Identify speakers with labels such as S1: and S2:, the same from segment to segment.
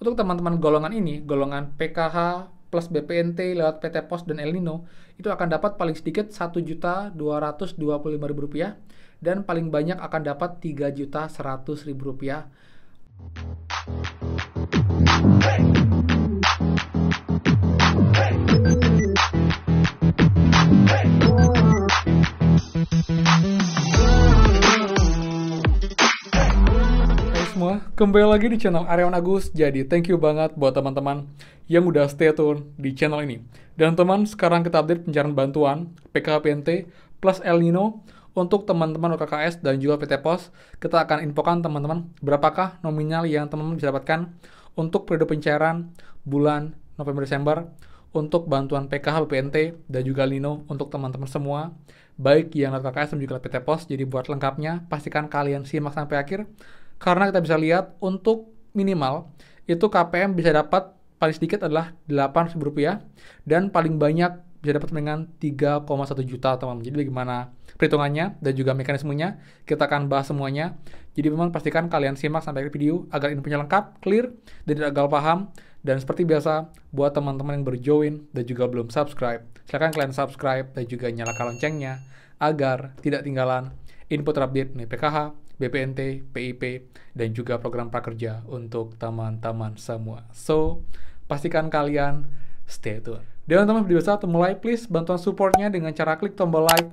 S1: Untuk teman-teman golongan ini, golongan PKH plus BPNT lewat PT Pos dan El Nino, itu akan dapat paling sedikit Rp1.225.000 dan paling banyak akan dapat Rp3.100.000. Semua, kembali lagi di channel Aryawan Agus. Jadi thank you banget buat teman-teman yang udah stay tune di channel ini. Dan teman, sekarang kita update pencarian bantuan PKHPNT plus El Nino untuk teman-teman UKKS dan juga PT Pos. Kita akan infokan teman-teman berapakah nominal yang teman-teman bisa dapatkan untuk periode pencairan bulan November-Desember untuk bantuan PKH, BPNT, dan juga El Nino untuk teman-teman semua, baik yang UKKS dan juga PT Pos. Jadi buat lengkapnya, pastikan kalian simak sampai akhir. Karena kita bisa lihat untuk minimal itu KPM bisa dapat paling sedikit adalah Rp8.000 dan paling banyak bisa dapat dengan 3,1 juta teman-teman. Jadi bagaimana perhitungannya dan juga mekanismenya kita akan bahas semuanya. Jadi memang pastikan kalian simak sampai akhir video agar infonya lengkap, clear, dan tidak gagal paham. Dan seperti biasa buat teman-teman yang baru join dan juga belum subscribe, silakan kalian subscribe dan juga nyalakan loncengnya agar tidak tinggalan info terupdate nih PKH, BPNT, PIP, dan juga program prakerja untuk teman-teman semua. So, pastikan kalian stay tune. Dan teman-teman, video saat mulai, please bantuan supportnya dengan cara klik tombol like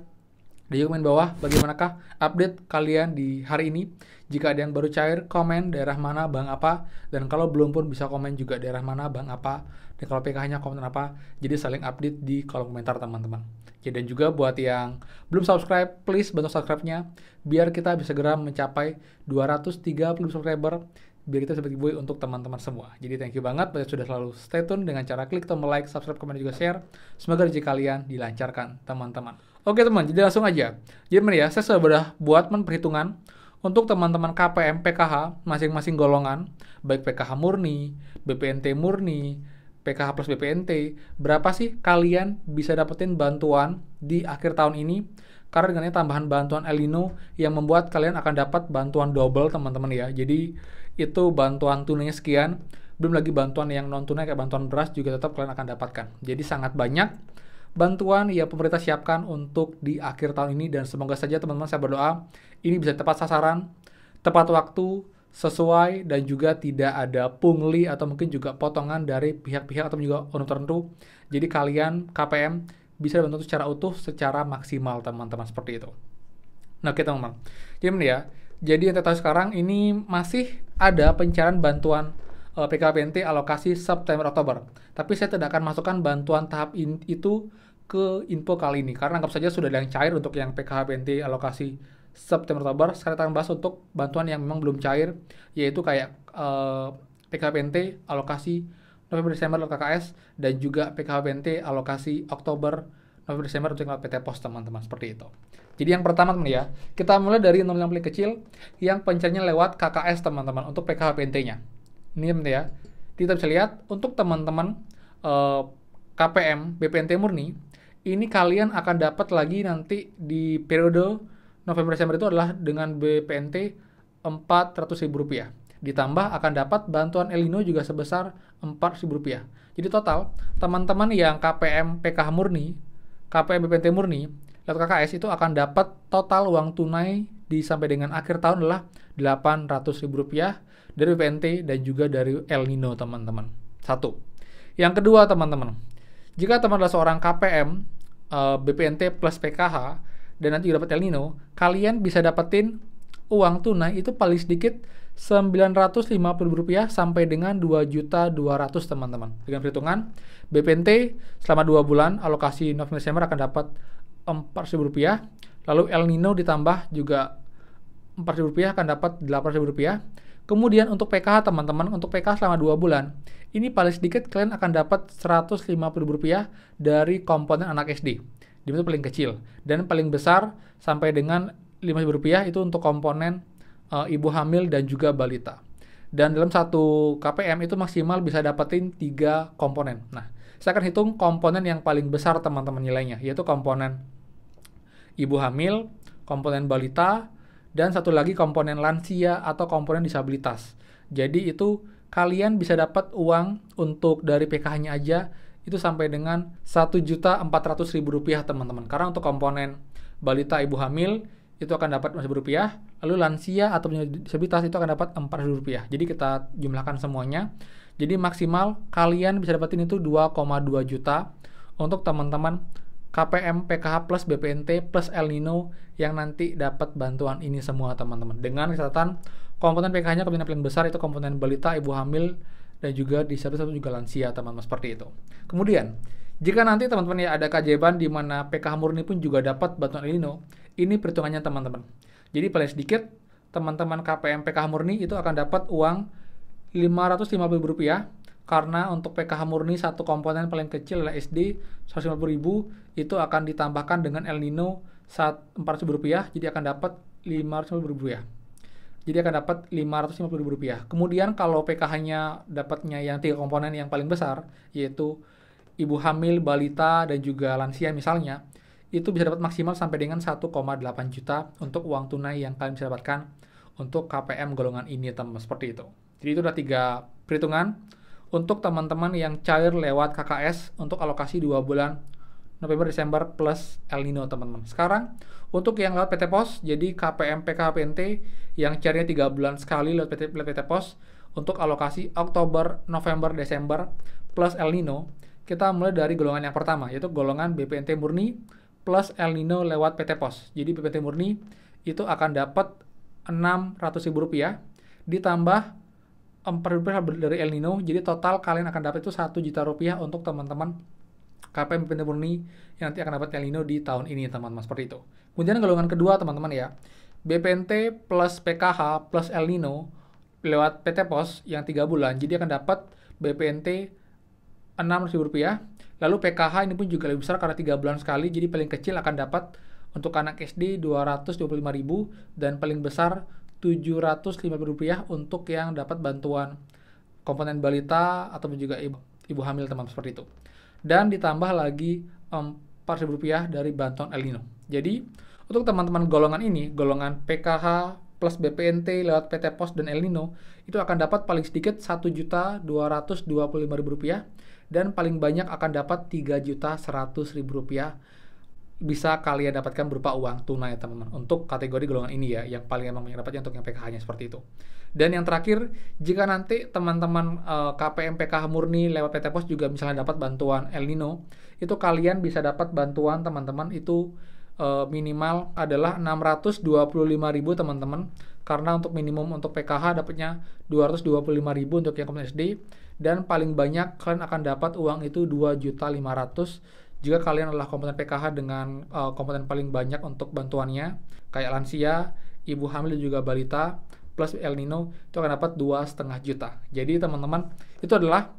S1: di komen bawah. Bagaimanakah update kalian di hari ini? Jika ada yang baru cair, komen daerah mana, bang apa. Dan kalau belum pun bisa komen juga daerah mana, bang apa. Dan kalau PKH-nya komen apa. Jadi saling update di kolom komentar teman-teman. Dan juga buat yang belum subscribe, please bantu subscribe-nya biar kita bisa segera mencapai 230 subscriber, biar kita bisa giveaway untuk teman-teman semua. Jadi thank you banget buat sudah selalu stay tune dengan cara klik tombol like, subscribe, komen, dan juga share. Semoga rezeki kalian dilancarkan teman-teman. Oke teman, jadi langsung aja. Jadi ya, saya sudah buat perhitungan untuk teman-teman KPM, PKH, masing-masing golongan, baik PKH murni, BPNT murni, PKH plus BPNT, berapa sih kalian bisa dapetin bantuan di akhir tahun ini? Karena dengan tambahan bantuan El Nino yang membuat kalian akan dapat bantuan double teman-teman ya. Jadi itu bantuan tunainya sekian, belum lagi bantuan yang non tunai kayak bantuan beras juga tetap kalian akan dapatkan. Jadi sangat banyak bantuan yang pemerintah siapkan untuk di akhir tahun ini, dan semoga saja teman-teman, saya berdoa ini bisa tepat sasaran, tepat waktu, sesuai, dan juga tidak ada pungli atau mungkin juga potongan dari pihak-pihak atau juga orang tertentu. Jadi kalian KPM bisa dibantu secara utuh, secara maksimal teman-teman, seperti itu. Nah, oke teman-teman. Jadi yang kita tahu sekarang ini masih ada pencairan bantuan PKHPNT alokasi September-Oktober. Tapi saya tidak akan masukkan bantuan tahap itu ke info kali ini karena anggap saja sudah ada yang cair untuk yang PKHPNT alokasi September-Oktober. Sekarang kita bahas untuk bantuan yang memang belum cair, yaitu kayak PKHPNT alokasi November-Desember untuk KKS dan juga PKHPNT alokasi Oktober November-Desember untuk PT Pos teman-teman, seperti itu. Jadi yang pertama teman ya, kita mulai dari nominal paling kecil yang pencairannya lewat KKS teman-teman untuk PKHPNT-nya. Ini teman ya, kita bisa lihat untuk teman-teman KPM BPNT murni, ini kalian akan dapat lagi nanti di periode November-Desember itu adalah dengan BPNT Rp400.000. Ditambah akan dapat bantuan El Nino juga sebesar Rp4.000. Jadi total, teman-teman yang KPM PKH murni, KPM BPNT murni, lewat KKS itu akan dapat total uang tunai sampai dengan akhir tahun adalah Rp800.000 dari BPNT dan juga dari El Nino teman-teman. Satu. Yang kedua teman-teman, jika teman adalah seorang KPM BPNT plus PKH dan nanti dapat El Nino, kalian bisa dapetin uang tunai itu paling sedikit Rp950.000 sampai dengan Rp2.200.000 teman-teman. Dengan perhitungan BPNT selama 2 bulan alokasi November-Desember akan dapat Rp4.000, lalu El Nino ditambah juga Rp4.000 akan dapat Rp8.000. Kemudian untuk PKH teman-teman, untuk PKH selama 2 bulan, ini paling sedikit kalian akan dapat Rp150.000 dari komponen anak SD. Itu paling kecil. Dan paling besar sampai dengan Rp5.000 itu untuk komponen ibu hamil dan juga balita. Dan dalam satu KPM itu maksimal bisa dapetin 3 komponen. Nah, saya akan hitung komponen yang paling besar teman-teman nilainya, yaitu komponen ibu hamil, komponen balita, dan satu lagi komponen lansia atau komponen disabilitas. Jadi itu kalian bisa dapat uang untuk dari PKH-nya aja itu sampai dengan Rp1.400.000 teman-teman. Karena untuk komponen balita ibu hamil itu akan dapat Rp50.000, lalu lansia atau disabilitas itu akan dapat Rp400.000. Jadi kita jumlahkan semuanya. Jadi maksimal kalian bisa dapatin itu 2,2 juta untuk teman-teman KPM, PKH plus BPNT plus El Nino yang nanti dapat bantuan ini semua teman-teman. Dengan catatan komponen PKH-nya kemungkinan paling besar itu komponen balita, ibu hamil, dan juga disabilitas atau juga lansia teman-teman, seperti itu. Kemudian, jika nanti teman-teman ya ada keajaiban di mana PKH murni pun juga dapat bantuan El Nino, ini perhitungannya teman-teman. Jadi paling sedikit teman-teman KPM PKH murni itu akan dapat uang Rp550.000 karena untuk PKH murni satu komponen paling kecil adalah SD Rp150.000 itu akan ditambahkan dengan El Nino Rp400.000 jadi akan dapat Rp550.000. Jadi akan dapat Rp550.000. Kemudian kalau PKH-nya dapatnya yang 3 komponen yang paling besar yaitu ibu hamil, balita, dan juga lansia misalnya, itu bisa dapat maksimal sampai dengan 1,8 juta untuk uang tunai yang kalian bisa dapatkan untuk KPM golongan ini teman-teman, seperti itu. Jadi itu udah 3 perhitungan untuk teman-teman yang cair lewat KKS untuk alokasi 2 bulan November Desember plus El Nino teman-teman. Sekarang untuk yang lewat PT Pos, jadi KPM PKH PNT yang cairnya 3 bulan sekali lewat PT Pos untuk alokasi Oktober November Desember plus El Nino, kita mulai dari golongan yang pertama yaitu golongan BPNT murni plus El Nino lewat PT Pos. Jadi BPNT murni itu akan dapat Rp600.000 ditambah Rp4 dari El Nino, jadi total kalian akan dapat itu Rp1 juta untuk teman-teman KPM BPNT murni yang nanti akan dapat El Nino di tahun ini teman-teman, seperti itu. Kemudian golongan kedua teman-teman ya, BPNT plus PKH plus El Nino lewat PT Pos yang 3 bulan, jadi akan dapat BPNT Rp600.000, lalu PKH ini pun juga lebih besar karena 3 bulan sekali, jadi paling kecil akan dapat untuk anak SD Rp225.000 dan paling besar Rp750.000 untuk yang dapat bantuan komponen balita ataupun juga ibu hamil teman, seperti itu. Dan ditambah lagi Rp4.000 dari bantuan El Nino. Jadi untuk teman-teman golongan ini, golongan PKH plus BPNT lewat PT Pos dan El Nino, itu akan dapat paling sedikit Rp1.225.000 dan paling banyak akan dapat Rp3.100.000 bisa kalian dapatkan berupa uang tunai teman-teman untuk kategori golongan ini ya, yang paling emang banyak dapatnya untuk yang PKH-nya, seperti itu. Dan yang terakhir, jika nanti teman-teman KPM PKH murni lewat PT Pos juga misalnya dapat bantuan El Nino, itu kalian bisa dapat bantuan teman-teman itu minimal adalah Rp625.000 teman-teman, karena untuk minimum untuk PKH dapatnya Rp225.000 untuk yang komponen SD, dan paling banyak kalian akan dapat uang itu Rp2.500.000 jika kalian adalah komponen PKH dengan komponen paling banyak untuk bantuannya, kayak lansia, ibu hamil dan juga balita, plus El Nino, itu akan dapat Rp2,5 juta. Jadi teman-teman, itu adalah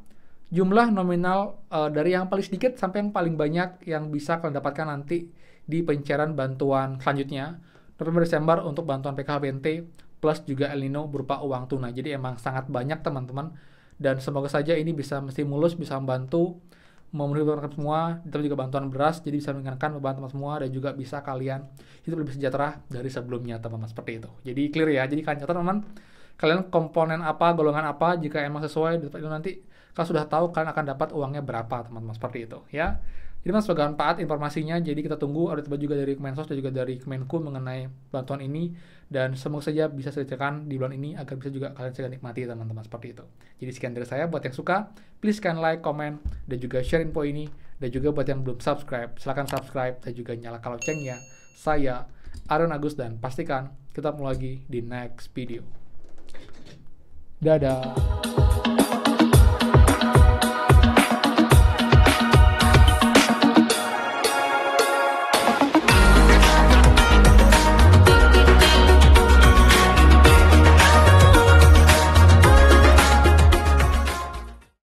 S1: jumlah nominal dari yang paling sedikit sampai yang paling banyak yang bisa kalian dapatkan nanti di pencairan bantuan selanjutnya, November Desember untuk bantuan PKH BNT, plus juga El Nino berupa uang tunai. Jadi emang sangat banyak teman-teman, dan semoga saja ini bisa stimulus, bisa membantu memenuhi kebutuhan semua, ditambah juga bantuan beras, jadi bisa meringankan beban teman semua, dan juga bisa kalian hidup lebih sejahtera dari sebelumnya teman-teman, seperti itu. Jadi clear ya, jadi kalian catat teman, kalian komponen apa, golongan apa, jika emang sesuai itu nanti kalian sudah tahu kalian akan dapat uangnya berapa teman-teman, seperti itu ya. Jadi semoga manfaat informasinya, jadi kita tunggu update juga dari Kemensos dan juga dari Kemenku mengenai bantuan ini, dan semoga saja bisa diselesaikan di bulan ini agar bisa juga kalian segera nikmati teman-teman, seperti itu. Jadi sekian dari saya, buat yang suka please kan like, comment, dan juga share info ini, dan juga buat yang belum subscribe silahkan subscribe dan juga nyalakan loncengnya. Saya Aaron Agus dan pastikan kita ketemu lagi di next video. Dadah.